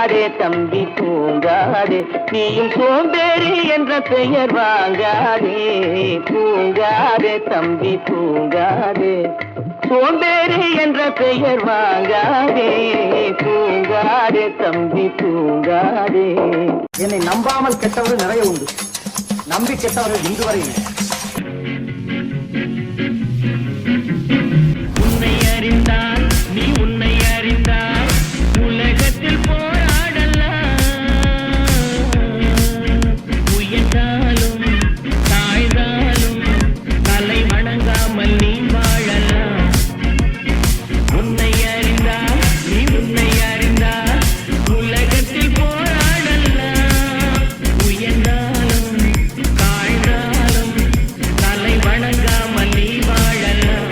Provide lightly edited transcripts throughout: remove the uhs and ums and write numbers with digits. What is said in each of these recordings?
தூங்காதே தம்பி தூங்காதே, நீயும் சோம்பேறி என்ற பெயர் வாங்காதே. தூங்காதே தம்பி தூங்காதே, சோம்பேறி என்ற பெயர் வாங்காதே. தூங்காதே தம்பி தூங்காதே. என்னை நம்பாமல் கெட்டவர்கள் நிறைய உண்டு, நம்பி கெட்டவர்கள் இன்று வரை இல்லை. உன்னை அறிந்தால் நீ உன்னை அறிந்தால் உலகத்தில் போராடலாம். உயர்ந்தாலும் தாழ்ந்தாலும் தலை வணங்காமல் நீ வாழலாம். உன்னை அறிந்தால் நீ உன்னை அறிந்தால் உலகத்தில் போராடலாம். உயர்ந்தாலும் தாழ்ந்தாலும் தலை வணங்காமல் நீ வாழலாம்.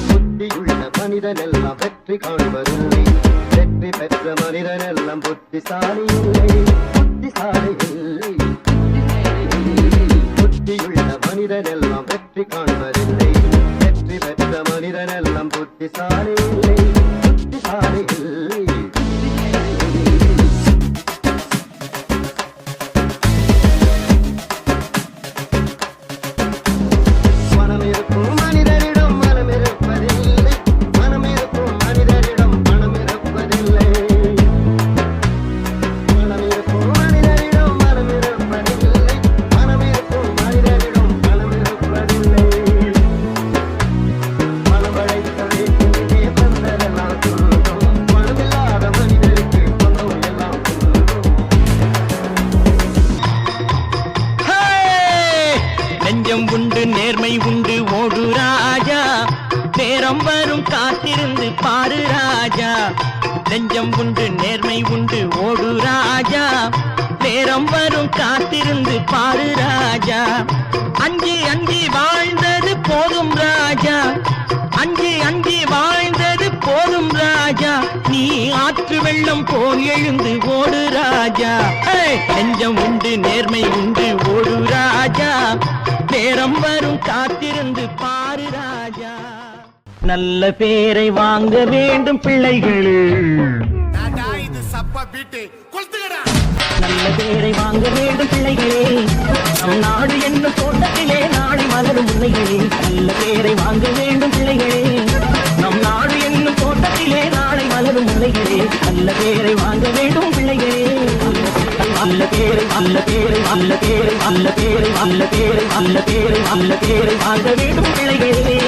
புத்தியுள்ள மனிதனெல்லாம் வெற்றி காண்பதில்லை, வெற்றி பெற்ற மனிதனெல்லாம் புத்திசாலி இல்லை. புத்திசாலி இல்லை. புத்தியுள்ள மனிதனெல்லாம் வெற்றி காண்பதில்லை, வெற்றி பெற்ற மனிதனெல்லாம் புத்திசாலி இல்லை. புத்திசாலி இல்லை. மனம் இருக்கும் மனிதனிடம் மனம் இருப்பதில்லை, மனம் இருக்கும் மனிதனிடம் பணம் இருப்பதில்லை. மனம் இருக்கும் மனிதனிடம் மனம் இருப்பதில்லை, மனம் இருக்கும் மனிதனிடம் பணம் இருப்பதில்லை. மனம் படைத்த வீட்டிலே வந்ததெல்லாம் துன்பம், மனமில்லாத மனிதருக்கு பணம் எல்லாம் துன்பம். நெஞ்சம் உண்டு நேர்மை உண்டு ஓடு ராஜா, நேரம் வரும் காத்திருந்து பாரு ராஜா. நெஞ்சம் உண்டு நேர்மை உண்டு ஓடு ராஜா, நேரம் வரும் காத்திருந்து பாரு ராஜா. அஞ்சி அஞ்சி வாழ்ந்தது போதும் ராஜா, அஞ்சி அஞ்சி வாழ்ந்தது போதும் ராஜா. நீ ஆற்று வெள்ளம் போல் எழுந்து ஓடு ராஜா. நெஞ்சம் உண்டு நேர்மை உண்டு ஓடு ராஜா, நேரம் வரும் காத்திருந்து பாரு ராஜா. நல்ல பேரை வாங்க வேண்டும் பிள்ளைகளே, நல்ல பேரை வாங்க வேண்டும் பிள்ளைகளே. நம் நாடு என்னும் தோட்டத்திலே நாளை மலரும் முல்லைகளே. நல்ல பேரை வாங்க வேண்டும் பிள்ளைகளே, நம் நாடு என்னும் தோட்டத்திலே நாளை மலரும் முல்லைகளே. நல்ல பேரை வாங்க வேண்டும் பிள்ளைகளே. நல்ல பேரை நல்ல பேரை நல்ல பேரை நல்ல பேரை நல்ல பேரை நல்ல பேரை நல்ல பேரை வாங்க வேண்டும் பிள்ளைகளே.